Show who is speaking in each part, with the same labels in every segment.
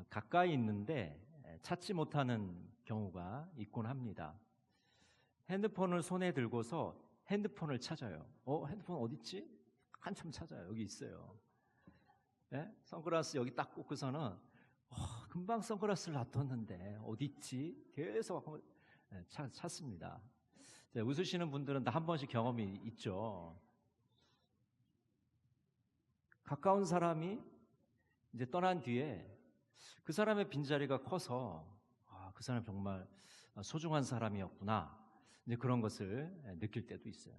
Speaker 1: 가까이 있는데 찾지 못하는 경우가 있곤 합니다. 핸드폰을 손에 들고서 핸드폰을 찾아요. 핸드폰 어디 있지? 한참 찾아요. 여기 있어요. 네? 선글라스 여기 딱 꽂고서는 금방 선글라스를 놔뒀는데 어디 있지? 계속 찾습니다. 웃으시는 분들은 다 한 번씩 경험이 있죠. 가까운 사람이 이제 떠난 뒤에 그 사람의 빈자리가 커서 그 사람 정말 소중한 사람이었구나, 이제 그런 것을 느낄 때도 있어요.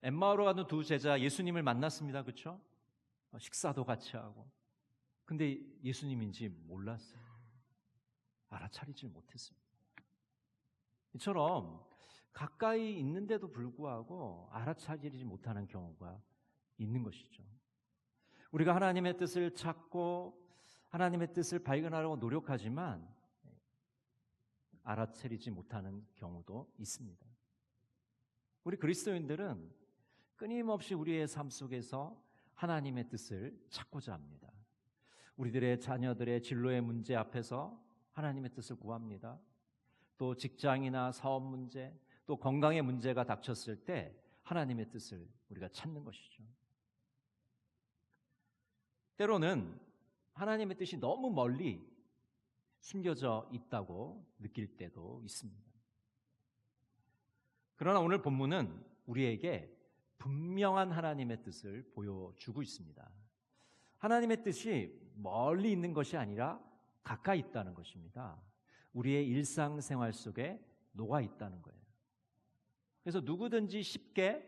Speaker 1: 엠마오로 가는 두 제자 예수님을 만났습니다. 그렇죠? 식사도 같이 하고. 근데 예수님인지 몰랐어요. 알아차리질 못했습니다. 이처럼 가까이 있는데도 불구하고 알아차리지 못하는 경우가 있는 것이죠. 우리가 하나님의 뜻을 찾고 하나님의 뜻을 발견하려고 노력하지만 알아차리지 못하는 경우도 있습니다. 우리 그리스도인들은 끊임없이 우리의 삶 속에서 하나님의 뜻을 찾고자 합니다. 우리들의 자녀들의 진로의 문제 앞에서 하나님의 뜻을 구합니다. 또 직장이나 사업 문제, 또 건강의 문제가 닥쳤을 때 하나님의 뜻을 우리가 찾는 것이죠. 때로는 하나님의 뜻이 너무 멀리 숨겨져 있다고 느낄 때도 있습니다. 그러나 오늘 본문은 우리에게 분명한 하나님의 뜻을 보여주고 있습니다. 하나님의 뜻이 멀리 있는 것이 아니라 가까이 있다는 것입니다. 우리의 일상생활 속에 녹아 있다는 거예요. 그래서 누구든지 쉽게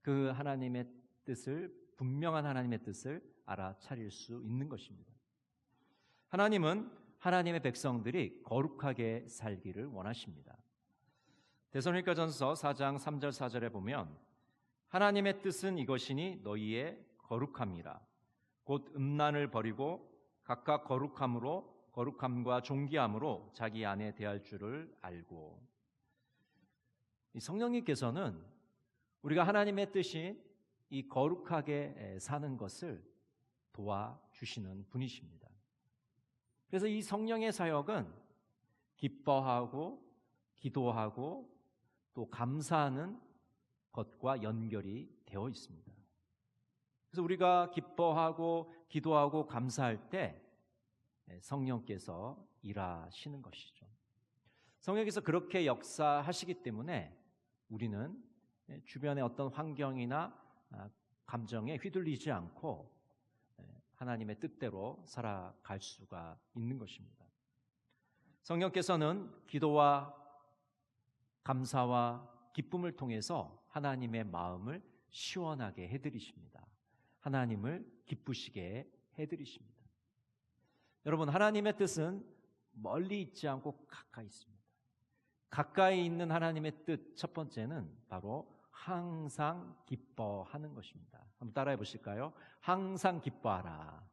Speaker 1: 그 하나님의 뜻을, 분명한 하나님의 뜻을 알아차릴 수 있는 것입니다. 하나님은 하나님의 백성들이 거룩하게 살기를 원하십니다. 데살로니가전서 4장 3절 4절에 보면 하나님의 뜻은 이것이니 너희의 거룩함이라. 곧 음란을 버리고 각각 거룩함과 존귀함으로 자기 안에 대할 줄을 알고. 이 성령님께서는 우리가 하나님의 뜻이 이 거룩하게 사는 것을 도와주시는 분이십니다. 그래서 이 성령의 사역은 기뻐하고 기도하고 또 감사하는 것과 연결이 되어 있습니다. 그래서 우리가 기뻐하고 기도하고 감사할 때 성령께서 일하시는 것이죠. 성령께서 그렇게 역사하시기 때문에 우리는 주변의 어떤 환경이나 감정에 휘둘리지 않고 하나님의 뜻대로 살아갈 수가 있는 것입니다. 성령께서는 기도와 감사와 기쁨을 통해서 하나님의 마음을 시원하게 해드리십니다. 하나님을 기쁘시게 해드리십니다. 여러분, 하나님의 뜻은 멀리 있지 않고 가까이 있습니다. 가까이 있는 하나님의 뜻, 첫 번째는 바로 항상 기뻐하는 것입니다. 한번 따라해 보실까요? 항상 기뻐하라.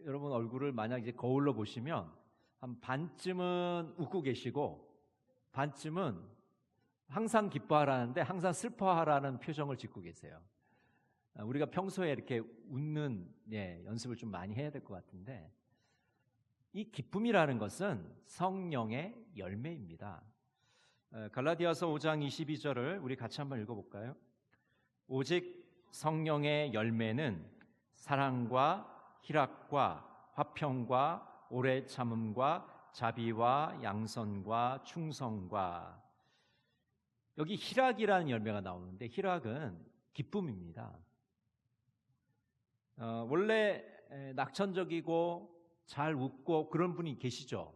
Speaker 1: 여러분 얼굴을 만약 이제 거울로 보시면 한 반쯤은 웃고 계시고 반쯤은 항상 기뻐하라는데 항상 슬퍼하라는 표정을 짓고 계세요. 우리가 평소에 이렇게 웃는 연습을 좀 많이 해야 될 것 같은데, 이 기쁨이라는 것은 성령의 열매입니다. 갈라디아서 5장 22절을 우리 같이 한번 읽어볼까요? 오직 성령의 열매는 사랑과 희락과 화평과 오래 참음과 자비와 양선과 충성과. 여기 희락이라는 열매가 나오는데 희락은 기쁨입니다. 원래 낙천적이고 잘 웃고 그런 분이 계시죠?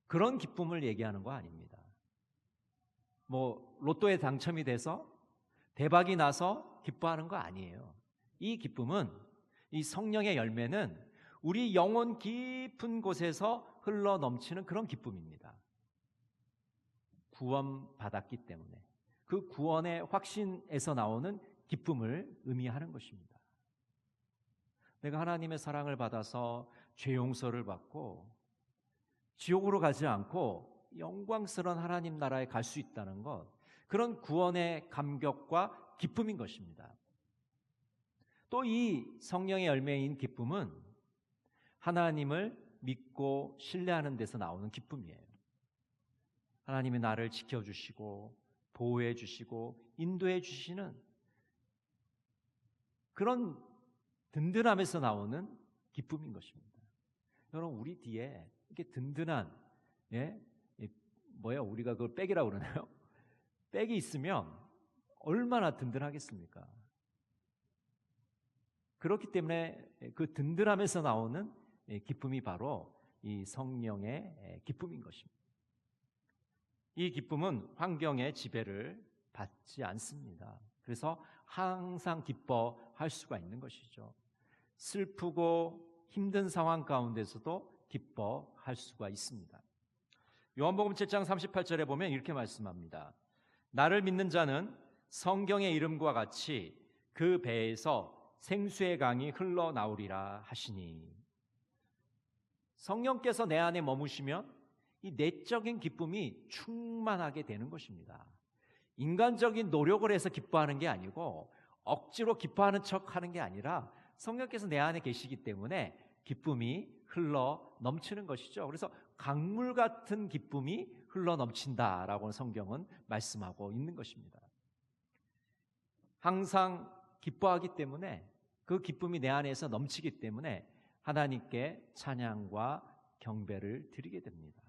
Speaker 1: 그런 기쁨을 얘기하는 거 아닙니다. 로또에 당첨이 돼서 대박이 나서 기뻐하는 거 아니에요. 이 기쁨은, 이 성령의 열매는 우리 영혼 깊은 곳에서 흘러 넘치는 그런 기쁨입니다. 구원받았기 때문에 그 구원의 확신에서 나오는 기쁨을 의미하는 것입니다. 내가 하나님의 사랑을 받아서 죄 용서를 받고 지옥으로 가지 않고 영광스러운 하나님 나라에 갈 수 있다는 것, 그런 구원의 감격과 기쁨인 것입니다. 또 이 성령의 열매인 기쁨은 하나님을 믿고 신뢰하는 데서 나오는 기쁨이에요. 하나님이 나를 지켜주시고 보호해 주시고 인도해 주시는 그런 든든함에서 나오는 기쁨인 것입니다. 여러분, 우리 뒤에 이렇게 든든한, 우리가 그걸 백이라고 그러나요? 백이 있으면 얼마나 든든하겠습니까? 그렇기 때문에 그 든든함에서 나오는 기쁨이 바로 이 성령의 기쁨인 것입니다. 이 기쁨은 환경의 지배를 받지 않습니다. 그래서 항상 기뻐할 수가 있는 것이죠. 슬프고 힘든 상황 가운데서도 기뻐할 수가 있습니다. 요한복음 7장 38절에 보면 이렇게 말씀합니다. 나를 믿는 자는 성경의 이름과 같이 그 배에서 생수의 강이 흘러나오리라 하시니, 성령께서 내 안에 머무시면 이 내적인 기쁨이 충만하게 되는 것입니다. 인간적인 노력을 해서 기뻐하는 게 아니고 억지로 기뻐하는 척하는 게 아니라 성령께서 내 안에 계시기 때문에 기쁨이 흘러 넘치는 것이죠. 그래서 강물 같은 기쁨이 흘러 넘친다라고 성경은 말씀하고 있는 것입니다. 항상 기뻐하기 때문에 그 기쁨이 내 안에서 넘치기 때문에 하나님께 찬양과 경배를 드리게 됩니다.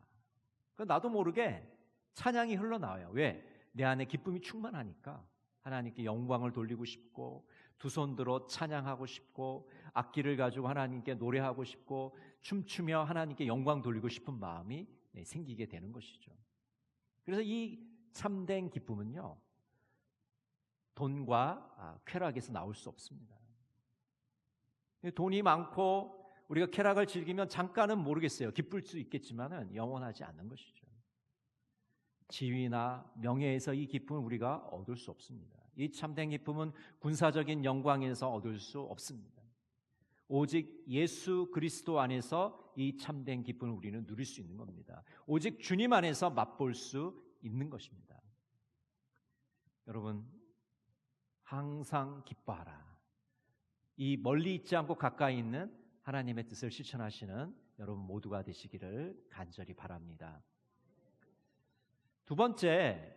Speaker 1: 나도 모르게 찬양이 흘러나와요. 왜? 내 안에 기쁨이 충만하니까 하나님께 영광을 돌리고 싶고 두 손 들어 찬양하고 싶고 악기를 가지고 하나님께 노래하고 싶고 춤추며 하나님께 영광 돌리고 싶은 마음이 생기게 되는 것이죠. 그래서 이 참된 기쁨은요, 돈과 쾌락에서 나올 수 없습니다. 돈이 많고 우리가 쾌락을 즐기면 잠깐은 모르겠어요. 기쁠 수 있겠지만은 영원하지 않는 것이죠. 지위나 명예에서 이 기쁨을 우리가 얻을 수 없습니다. 이 참된 기쁨은 군사적인 영광에서 얻을 수 없습니다. 오직 예수 그리스도 안에서 이 참된 기쁨을 우리는 누릴 수 있는 겁니다. 오직 주님 안에서 맛볼 수 있는 것입니다. 여러분, 항상 기뻐하라. 이 멀리 있지 않고 가까이 있는 하나님의 뜻을 실천하시는 여러분 모두가 되시기를 간절히 바랍니다. 두 번째,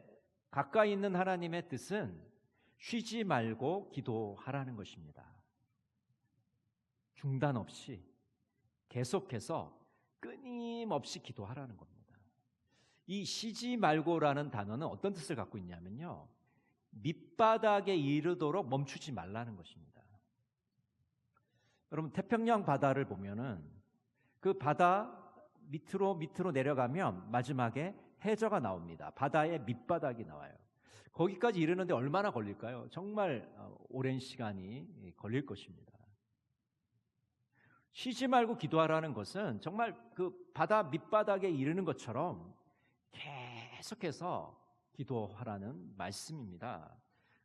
Speaker 1: 가까이 있는 하나님의 뜻은 쉬지 말고 기도하라는 것입니다. 중단 없이 계속해서 끊임없이 기도하라는 겁니다. 이 쉬지 말고라는 단어는 어떤 뜻을 갖고 있냐면요, 밑바닥에 이르도록 멈추지 말라는 것입니다. 여러분, 태평양 바다를 보면은 그 바다 밑으로 내려가면 마지막에 해저가 나옵니다. 바다의 밑바닥이 나와요. 거기까지 이르는데 얼마나 걸릴까요? 정말 오랜 시간이 걸릴 것입니다. 쉬지 말고 기도하라는 것은 정말 그 바다 밑바닥에 이르는 것처럼 계속해서 기도하라는 말씀입니다.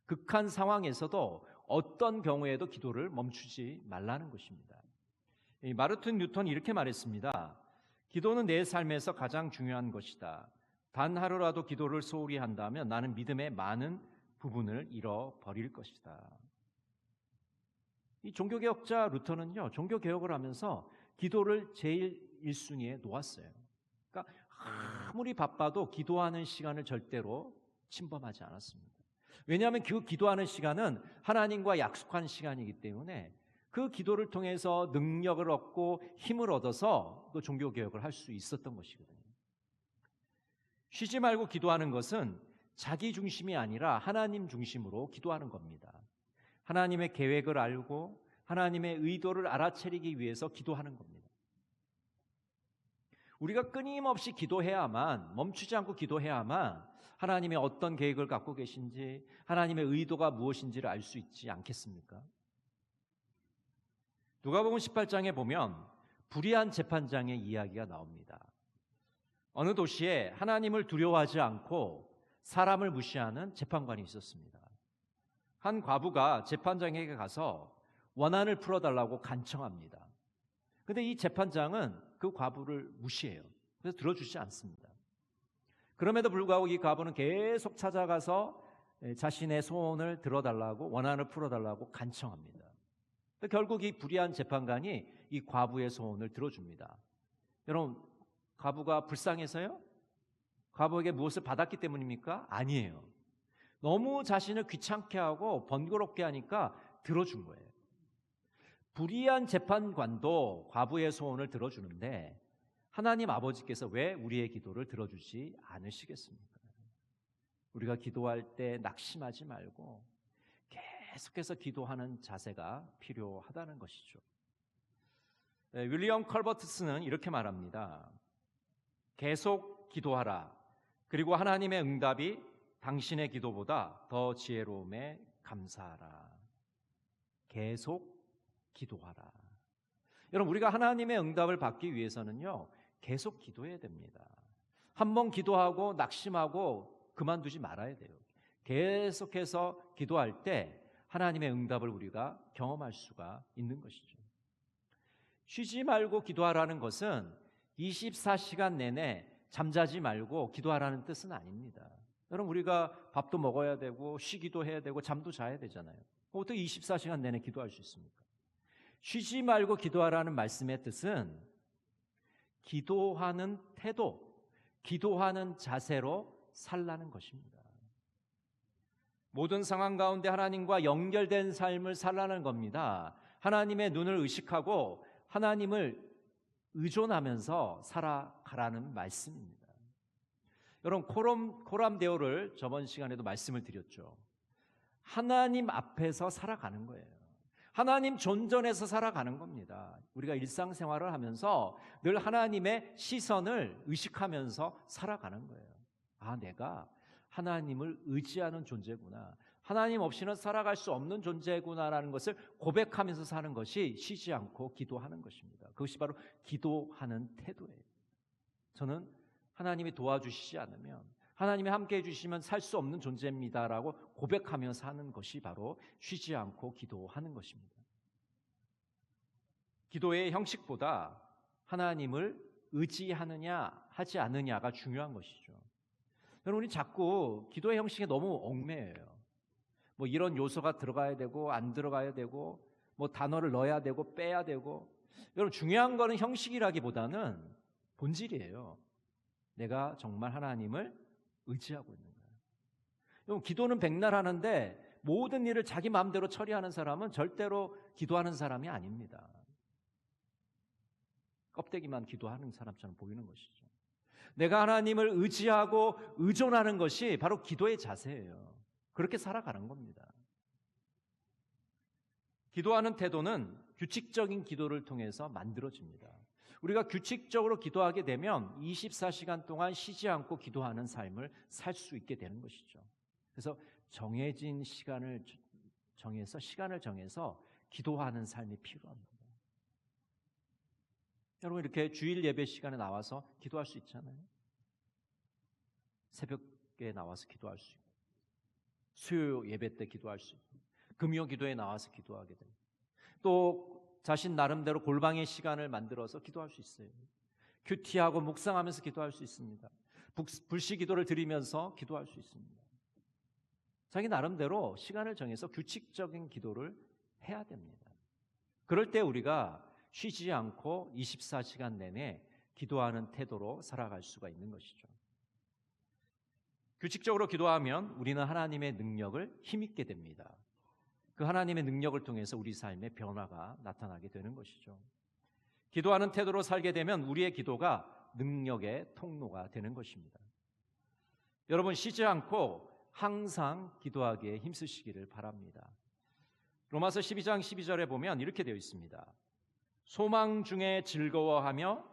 Speaker 1: 극한 상황에서도 어떤 경우에도 기도를 멈추지 말라는 것입니다. 마르틴 뉴턴이 이렇게 말했습니다. 기도는 내 삶에서 가장 중요한 것이다. 단 하루라도 기도를 소홀히 한다면 나는 믿음의 많은 부분을 잃어버릴 것이다. 이 종교개혁자 루터는요, 종교개혁을 하면서 기도를 제일 1순위에 놓았어요. 그러니까 아무리 바빠도 기도하는 시간을 절대로 침범하지 않았습니다. 왜냐하면 그 기도하는 시간은 하나님과 약속한 시간이기 때문에 그 기도를 통해서 능력을 얻고 힘을 얻어서 또 종교개혁을 할 수 있었던 것이거든요. 쉬지 말고 기도하는 것은 자기 중심이 아니라 하나님 중심으로 기도하는 겁니다. 하나님의 계획을 알고 하나님의 의도를 알아차리기 위해서 기도하는 겁니다. 우리가 끊임없이 기도해야만, 멈추지 않고 기도해야만 하나님의 어떤 계획을 갖고 계신지, 하나님의 의도가 무엇인지를 알 수 있지 않겠습니까? 누가복음 18장에 보면 불의한 재판장의 이야기가 나옵니다. 어느 도시에 하나님을 두려워하지 않고 사람을 무시하는 재판관이 있었습니다. 한 과부가 재판장에게 가서 원한을 풀어달라고 간청합니다. 그런데 이 재판장은 그 과부를 무시해요. 그래서 들어주지 않습니다. 그럼에도 불구하고 이 과부는 계속 찾아가서 자신의 소원을 들어달라고, 원한을 풀어달라고 간청합니다. 결국 이 불의한 재판관이 이 과부의 소원을 들어줍니다. 여러분, 과부가 불쌍해서요? 과부에게 무엇을 받았기 때문입니까? 아니에요. 너무 자신을 귀찮게 하고 번거롭게 하니까 들어준 거예요. 불의한 재판관도 과부의 소원을 들어주는데 하나님 아버지께서 왜 우리의 기도를 들어주지 않으시겠습니까? 우리가 기도할 때 낙심하지 말고 계속해서 기도하는 자세가 필요하다는 것이죠. 윌리엄 컬버트스는 이렇게 말합니다. 계속 기도하라. 그리고 하나님의 응답이 당신의 기도보다 더 지혜로움에 감사하라. 계속 기도하라. 여러분, 우리가 하나님의 응답을 받기 위해서는요, 계속 기도해야 됩니다. 한번 기도하고 낙심하고 그만두지 말아야 돼요. 계속해서 기도할 때 하나님의 응답을 우리가 경험할 수가 있는 것이죠. 쉬지 말고 기도하라는 것은 24시간 내내 잠자지 말고 기도하라는 뜻은 아닙니다. 여러분, 우리가 밥도 먹어야 되고 쉬기도 해야 되고 잠도 자야 되잖아요. 어떻게 24시간 내내 기도할 수 있습니까? 쉬지 말고 기도하라는 말씀의 뜻은 기도하는 태도, 기도하는 자세로 살라는 것입니다. 모든 상황 가운데 하나님과 연결된 삶을 살라는 겁니다. 하나님의 눈을 의식하고 하나님을 의존하면서 살아가라는 말씀입니다. 여러분, 코람 데오를 저번 시간에도 말씀을 드렸죠. 하나님 앞에서 살아가는 거예요. 하나님 존전에서 살아가는 겁니다. 우리가 일상생활을 하면서 늘 하나님의 시선을 의식하면서 살아가는 거예요. 아, 내가 하나님을 의지하는 존재구나. 하나님 없이는 살아갈 수 없는 존재구나라는 것을 고백하면서 사는 것이 쉬지 않고 기도하는 것입니다. 그것이 바로 기도하는 태도예요. 저는 하나님이 도와주시지 않으면, 하나님이 함께해 주시면 살 수 없는 존재입니다라고 고백하며 사는 것이 바로 쉬지 않고 기도하는 것입니다. 기도의 형식보다 하나님을 의지하느냐 하지 않느냐가 중요한 것이죠. 여러분, 우리 자꾸 기도의 형식에 너무 얽매여요. 뭐 이런 요소가 들어가야 되고 안 들어가야 되고 뭐 단어를 넣어야 되고 빼야 되고. 여러분, 중요한 거는 형식이라기보다는 본질이에요. 내가 정말 하나님을 의지하고 있는 거예요. 여러분, 기도는 백날 하는데 모든 일을 자기 마음대로 처리하는 사람은 절대로 기도하는 사람이 아닙니다. 껍데기만 기도하는 사람처럼 보이는 것이죠. 내가 하나님을 의지하고 의존하는 것이 바로 기도의 자세예요. 그렇게 살아가는 겁니다. 기도하는 태도는 규칙적인 기도를 통해서 만들어집니다. 우리가 규칙적으로 기도하게 되면 24시간 동안 쉬지 않고 기도하는 삶을 살 수 있게 되는 것이죠. 그래서 정해진 시간을 정해서 기도하는 삶이 필요합니다. 여러분, 이렇게 주일 예배 시간에 나와서 기도할 수 있잖아요. 새벽에 나와서 기도할 수 있고, 수요 예배 때 기도할 수 있고, 금요 기도에 나와서 기도하게 됩니다. 또 자신 나름대로 골방의 시간을 만들어서 기도할 수 있어요. 큐티하고 묵상하면서 기도할 수 있습니다. 불시 기도를 드리면서 기도할 수 있습니다. 자기 나름대로 시간을 정해서 규칙적인 기도를 해야 됩니다. 그럴 때 우리가 쉬지 않고 24시간 내내 기도하는 태도로 살아갈 수가 있는 것이죠. 규칙적으로 기도하면 우리는 하나님의 능력을 힘입게 됩니다. 그 하나님의 능력을 통해서 우리 삶에 변화가 나타나게 되는 것이죠. 기도하는 태도로 살게 되면 우리의 기도가 능력의 통로가 되는 것입니다. 여러분, 쉬지 않고 항상 기도하기에 힘쓰시기를 바랍니다. 로마서 12장 12절에 보면 이렇게 되어 있습니다. 소망 중에 즐거워하며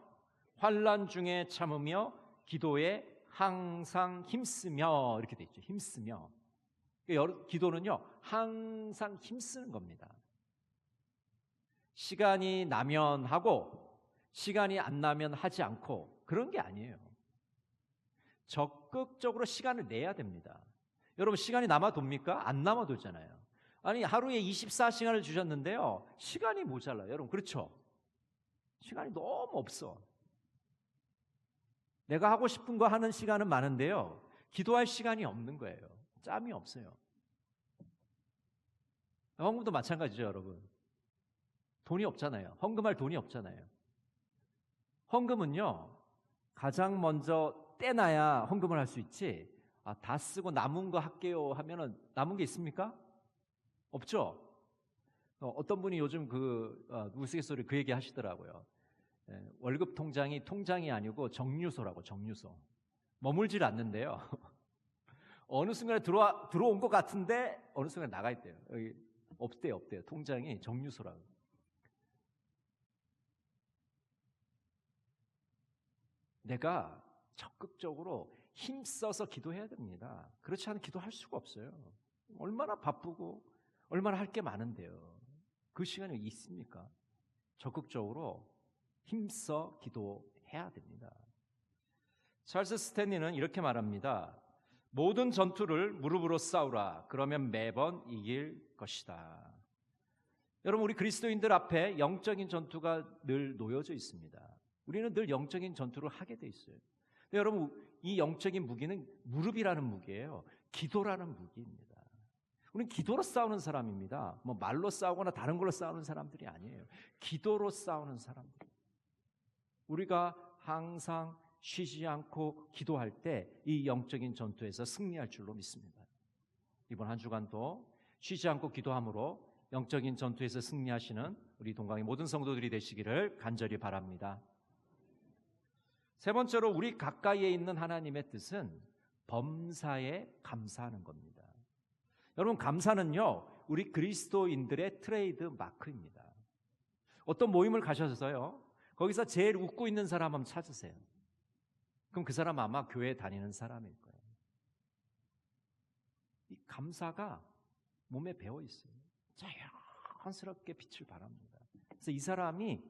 Speaker 1: 환난 중에 참으며 기도에 항상 힘쓰며, 이렇게 되어 있죠. 힘쓰며. 기도는요, 항상 힘쓰는 겁니다. 시간이 나면 하고 시간이 안 나면 하지 않고 그런 게 아니에요. 적극적으로 시간을 내야 됩니다. 여러분, 시간이 남아돕니까? 안 남아돌잖아요. 아니, 하루에 24시간을 주셨는데요, 시간이 모자라요. 여러분, 그렇죠? 시간이 너무 없어. 내가 하고 싶은 거 하는 시간은 많은데요, 기도할 시간이 없는 거예요. 짬이 없어요. 헌금도 마찬가지죠, 여러분. 돈이 없잖아요. 헌금할 돈이 없잖아요. 헌금은요, 가장 먼저 떼놔야 헌금을 할 수 있지. 다 쓰고 남은 거 할게요 하면은 남은 게 있습니까? 없죠. 어떤 분이 요즘 우스갯소리 그 얘기 하시더라고요. 월급 통장이 아니고 정류소라고. 정류소. 머물질 않는데요. 어느 순간에 들어온 것 같은데 어느 순간에 나가 있대요. 여기 없대요. 통장이 정류소라고. 내가 적극적으로 힘써서 기도해야 됩니다. 그렇지 않으면 기도할 수가 없어요. 얼마나 바쁘고 얼마나 할 게 많은데요. 그 시간이 있습니까? 적극적으로 힘써 기도해야 됩니다. 찰스 스탠리는 이렇게 말합니다. 모든 전투를 무릎으로 싸우라. 그러면 매번 이길 것이다. 여러분, 우리 그리스도인들 앞에 영적인 전투가 늘 놓여져 있습니다. 우리는 늘 영적인 전투를 하게 돼 있어요. 근데 여러분, 이 영적인 무기는 무릎이라는 무기예요. 기도라는 무기입니다. 우리는 기도로 싸우는 사람입니다. 뭐 말로 싸우거나 다른 걸로 싸우는 사람들이 아니에요. 기도로 싸우는 사람들. 우리가 항상 쉬지 않고 기도할 때 이 영적인 전투에서 승리할 줄로 믿습니다. 이번 한 주간도 쉬지 않고 기도함으로 영적인 전투에서 승리하시는 우리 동강의 모든 성도들이 되시기를 간절히 바랍니다. 세 번째로, 우리 가까이에 있는 하나님의 뜻은 범사에 감사하는 겁니다. 여러분, 감사는요, 우리 그리스도인들의 트레이드 마크입니다. 어떤 모임을 가셔서요, 거기서 제일 웃고 있는 사람 한번 찾으세요. 그럼 그 사람 아마 교회 다니는 사람일 거예요. 이 감사가 몸에 배어 있어요. 자연스럽게 빛을 발합니다. 그래서 이 사람이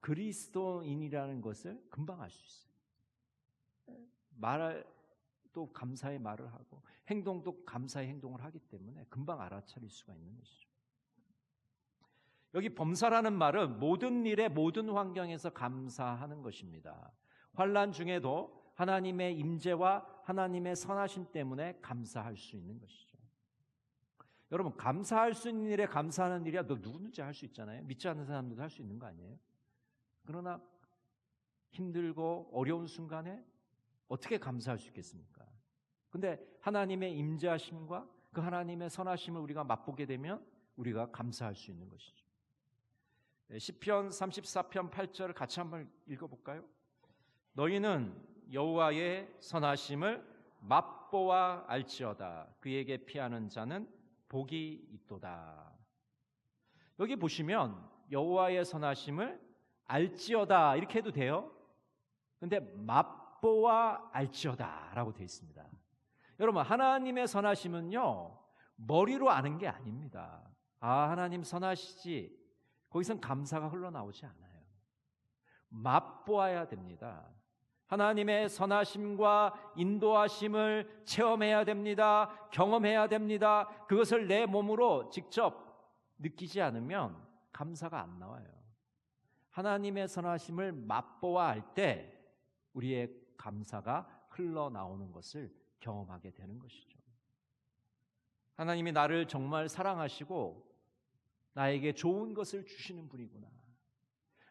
Speaker 1: 그리스도인이라는 것을 금방 알 수 있어요. 말도 감사의 말을 하고 행동도 감사의 행동을 하기 때문에 금방 알아차릴 수가 있는 것이죠. 여기 범사라는 말은 모든 일에 모든 환경에서 감사하는 것입니다. 환난 중에도 하나님의 임재와 하나님의 선하심 때문에 감사할 수 있는 것이죠. 여러분, 감사할 수 있는 일에 감사하는 일이야 누구든지 할 수 있잖아요. 믿지 않는 사람들도 할 수 있는 거 아니에요? 그러나 힘들고 어려운 순간에 어떻게 감사할 수 있겠습니까? 근데 하나님의 임재하심과 그 하나님의 선하심을 우리가 맛보게 되면 우리가 감사할 수 있는 것이죠. 시편 34편 8절을 같이 한번 읽어볼까요? 너희는 여호와의 선하심을 맛보아 알지어다. 그에게 피하는 자는 복이 있도다. 여기 보시면 여호와의 선하심을 알지어다 이렇게 해도 돼요. 근데 맛보아 알지어다 라고 되어 있습니다. 여러분, 하나님의 선하심은요, 머리로 아는 게 아닙니다. 하나님 선하시지, 거기선 감사가 흘러나오지 않아요. 맛보아야 됩니다. 하나님의 선하심과 인도하심을 체험해야 됩니다. 경험해야 됩니다. 그것을 내 몸으로 직접 느끼지 않으면 감사가 안 나와요. 하나님의 선하심을 맛보아 알 때 우리의 감사가 흘러나오는 것을 경험하게 되는 것이죠. 하나님이 나를 정말 사랑하시고 나에게 좋은 것을 주시는 분이구나.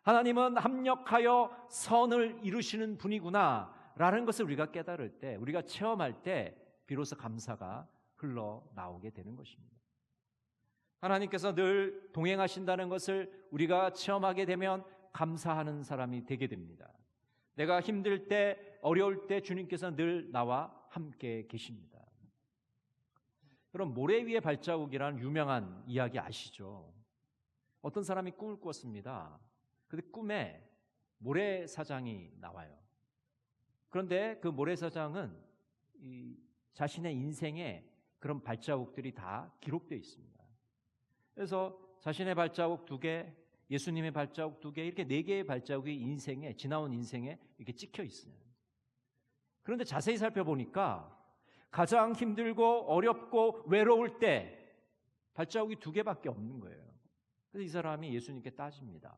Speaker 1: 하나님은 합력하여 선을 이루시는 분이구나 라는 것을 우리가 깨달을 때, 우리가 체험할 때 비로소 감사가 흘러나오게 되는 것입니다. 하나님께서 늘 동행하신다는 것을 우리가 체험하게 되면 감사하는 사람이 되게 됩니다. 내가 힘들 때, 어려울 때 주님께서 늘 나와 함께 계십니다. 여러분, 모래 위의 발자국이라는 유명한 이야기 아시죠? 어떤 사람이 꿈을 꿨습니다. 근데 꿈에 모래사장이 나와요. 그런데 그 모래사장은 자신의 인생에 그런 발자국들이 다 기록되어 있습니다. 그래서 자신의 발자국 2개, 예수님의 발자국 2개, 이렇게 4개의 발자국이 지나온 인생에 이렇게 찍혀 있어요. 그런데 자세히 살펴보니까 가장 힘들고 어렵고 외로울 때 발자국이 2개밖에 없는 거예요. 그래서 이 사람이 예수님께 따집니다.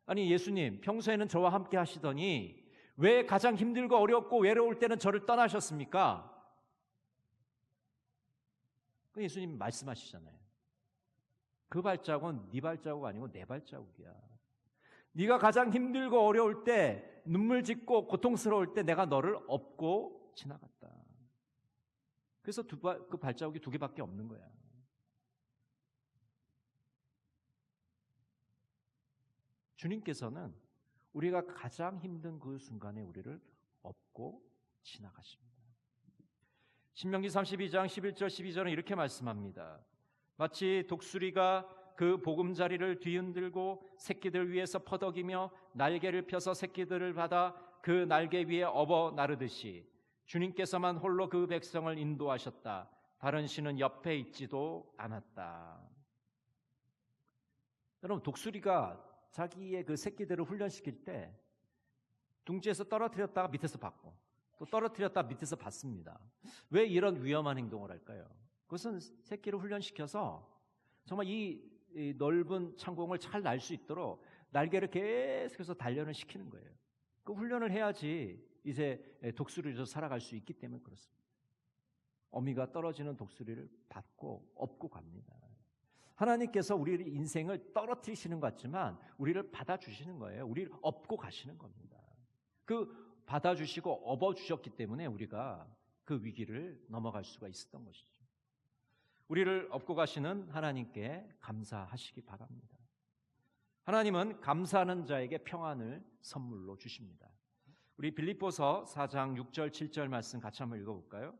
Speaker 1: 아니, 예수님, 평소에는 저와 함께 하시더니 왜 가장 힘들고 어렵고 외로울 때는 저를 떠나셨습니까? 예수님이 말씀하시잖아요. 그 발자국은 네 발자국 아니고 내 발자국이야. 네가 가장 힘들고 어려울 때, 눈물 짓고 고통스러울 때 내가 너를 업고 지나갔다. 그래서 그 발자국이 2개밖에 없는 거야. 주님께서는 우리가 가장 힘든 그 순간에 우리를 업고 지나가십니다. 신명기 32장 11절 12절은 이렇게 말씀합니다. 마치 독수리가 그 보금자리를 뒤흔들고 새끼들 위에서 퍼덕이며 날개를 펴서 새끼들을 받아 그 날개 위에 업어 나르듯이 주님께서만 홀로 그 백성을 인도하셨다. 다른 신은 옆에 있지도 않았다. 여러분, 독수리가 자기의 그 새끼들을 훈련시킬 때 둥지에서 떨어뜨렸다가 밑에서 받고 또 떨어뜨렸다가 밑에서 받습니다. 왜 이런 위험한 행동을 할까요? 그것은 새끼를 훈련시켜서 정말 이 넓은 창공을 잘 날 수 있도록 날개를 계속해서 단련을 시키는 거예요. 그 훈련을 해야지 이제 독수리로 살아갈 수 있기 때문에 그렇습니다. 어미가 떨어지는 독수리를 받고 업고 갑니다. 하나님께서 우리 인생을 떨어뜨리시는 것 같지만 우리를 받아주시는 거예요. 우리를 업고 가시는 겁니다. 그 받아주시고 업어주셨기 때문에 우리가 그 위기를 넘어갈 수가 있었던 것이죠. 우리를 업고 가시는 하나님께 감사하시기 바랍니다. 하나님은 감사하는 자에게 평안을 선물로 주십니다. 우리 빌립보서 4장 6절 7절 말씀 같이 한번 읽어볼까요?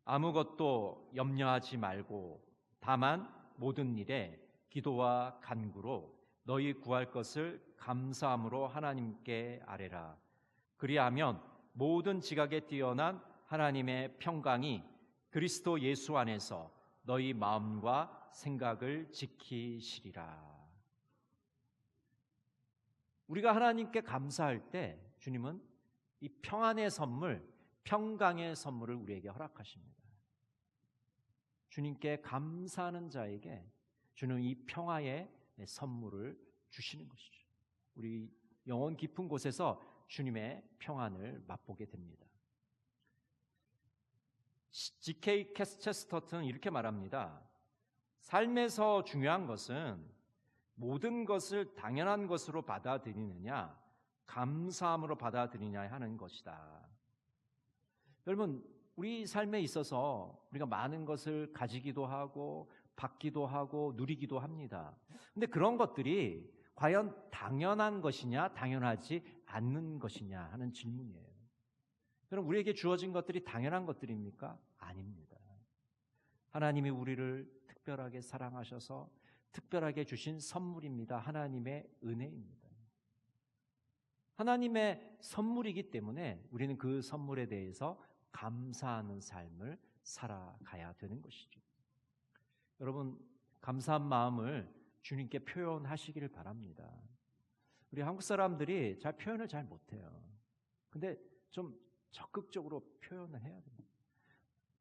Speaker 1: 아무것도 염려하지 말고 다만 모든 일에 기도와 간구로 너희 구할 것을 감사함으로 하나님께 아뢰라. 그리하면 모든 지각에 뛰어난 하나님의 평강이 그리스도 예수 안에서 너희 마음과 생각을 지키시리라. 우리가 하나님께 감사할 때 주님은 이 평안의 선물, 평강의 선물을 우리에게 허락하십니다. 주님께 감사하는 자에게 주는 이 평화의 선물을 주시는 것이죠. 우리 영혼 깊은 곳에서 주님의 평안을 맛보게 됩니다. G.K. 체스터턴은 이렇게 말합니다. 삶에서 중요한 것은 모든 것을 당연한 것으로 받아들이느냐, 감사함으로 받아들이냐 하는 것이다. 여러분, 우리 삶에 있어서 우리가 많은 것을 가지기도 하고 받기도 하고 누리기도 합니다. 근데 그런 것들이 과연 당연한 것이냐, 당연하지 않는 것이냐 하는 질문이에요. 여러분, 우리에게 주어진 것들이 당연한 것들입니까? 아닙니다. 하나님이 우리를 특별하게 사랑하셔서 특별하게 주신 선물입니다. 하나님의 은혜입니다. 하나님의 선물이기 때문에 우리는 그 선물에 대해서 감사하는 삶을 살아가야 되는 것이죠. 여러분, 감사한 마음을 주님께 표현하시기를 바랍니다. 우리 한국 사람들이 표현을 잘 못해요. 근데 좀 적극적으로 표현을 해야 됩니다.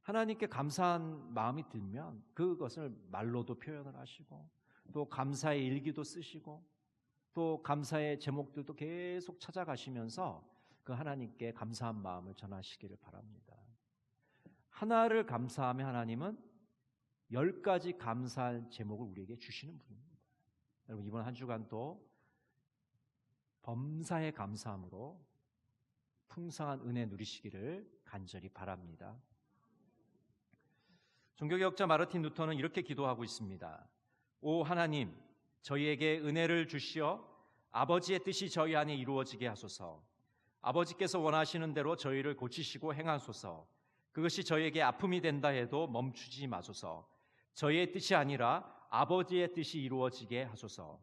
Speaker 1: 하나님께 감사한 마음이 들면 그것을 말로도 표현을 하시고 또 감사의 일기도 쓰시고 또 감사의 제목들도 계속 찾아가시면서 그 하나님께 감사한 마음을 전하시기를 바랍니다. 하나를 감사하면 하나님은 10가지 감사할 제목을 우리에게 주시는 분입니다. 여러분, 이번 한 주간도 범사에 감사함으로 풍성한 은혜 누리시기를 간절히 바랍니다. 종교개혁자 마르틴 루터는 이렇게 기도하고 있습니다. 오 하나님, 저희에게 은혜를 주시어 아버지의 뜻이 저희 안에 이루어지게 하소서. 아버지께서 원하시는 대로 저희를 고치시고 행하소서. 그것이 저희에게 아픔이 된다 해도 멈추지 마소서. 저희의 뜻이 아니라 아버지의 뜻이 이루어지게 하소서.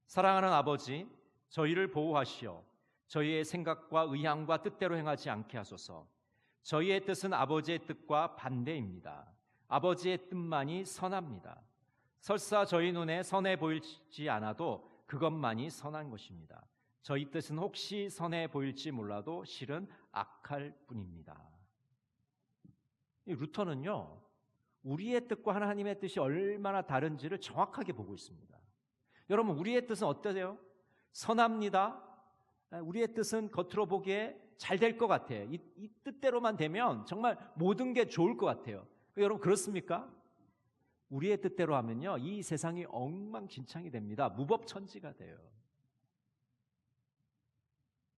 Speaker 1: 사랑하는 아버지, 저희를 보호하시어 저희의 생각과 의향과 뜻대로 행하지 않게 하소서. 저희의 뜻은 아버지의 뜻과 반대입니다. 아버지의 뜻만이 선합니다. 설사 저희 눈에 선해 보일지 않아도 그것만이 선한 것입니다. 저희 뜻은 혹시 선해 보일지 몰라도 실은 악할 뿐입니다. 이 루터는요, 우리의 뜻과 하나님의 뜻이 얼마나 다른지를 정확하게 보고 있습니다. 여러분, 우리의 뜻은 어떠세요? 선합니다. 우리의 뜻은 겉으로 보기에 잘 될 것 같아요. 이 뜻대로만 되면 정말 모든 게 좋을 것 같아요. 여러분, 그렇습니까? 우리의 뜻대로 하면요, 이 세상이 엉망진창이 됩니다. 무법천지가 돼요.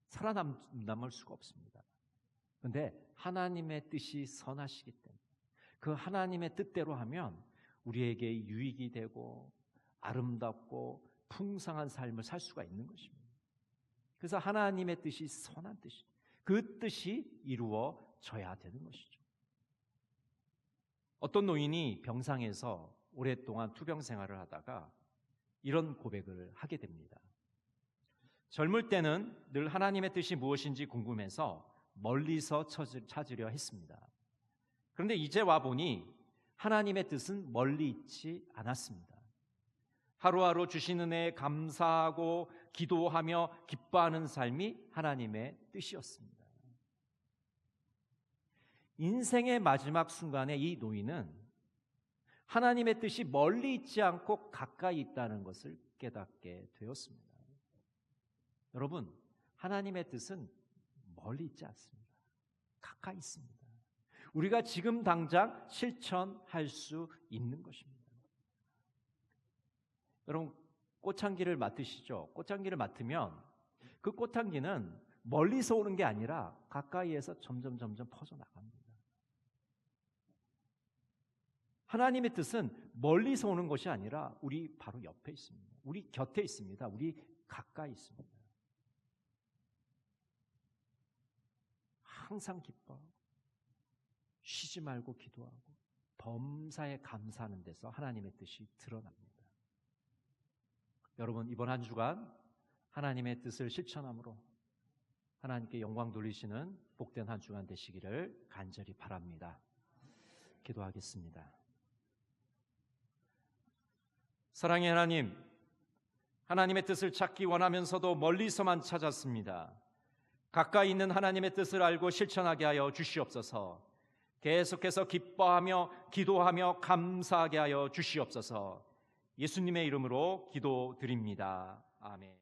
Speaker 1: 살아남을 수가 없습니다. 그런데 하나님의 뜻이 선하시기 때문에 그 하나님의 뜻대로 하면 우리에게 유익이 되고 아름답고 풍성한 삶을 살 수가 있는 것입니다. 그래서 하나님의 뜻이 선한 뜻이, 그 뜻이 이루어져야 되는 것이죠. 어떤 노인이 병상에서 오랫동안 투병 생활을 하다가 이런 고백을 하게 됩니다. 젊을 때는 늘 하나님의 뜻이 무엇인지 궁금해서 멀리서 찾으려 했습니다. 그런데 이제 와보니 하나님의 뜻은 멀리 있지 않았습니다. 하루하루 주신 은혜에 감사하고 기도하며 기뻐하는 삶이 하나님의 뜻이었습니다. 인생의 마지막 순간에 이 노인은 하나님의 뜻이 멀리 있지 않고 가까이 있다는 것을 깨닫게 되었습니다. 여러분, 하나님의 뜻은 멀리 있지 않습니다. 가까이 있습니다. 우리가 지금 당장 실천할 수 있는 것입니다. 여러분, 꽃향기를 맡으시죠? 꽃향기를 맡으면 그 꽃향기는 멀리서 오는 게 아니라 가까이에서 점점 퍼져나갑니다. 하나님의 뜻은 멀리서 오는 것이 아니라 우리 바로 옆에 있습니다. 우리 곁에 있습니다. 우리 가까이 있습니다. 항상 기뻐하고 쉬지 말고 기도하고 범사에 감사하는 데서 하나님의 뜻이 드러납니다. 여러분, 이번 한 주간 하나님의 뜻을 실천함으로 하나님께 영광 돌리시는 복된 한 주간 되시기를 간절히 바랍니다. 기도하겠습니다. 사랑의 하나님, 하나님의 뜻을 찾기 원하면서도 멀리서만 찾았습니다. 가까이 있는 하나님의 뜻을 알고 실천하게 하여 주시옵소서. 계속해서 기뻐하며 기도하며 감사하게 하여 주시옵소서. 예수님의 이름으로 기도드립니다. 아멘.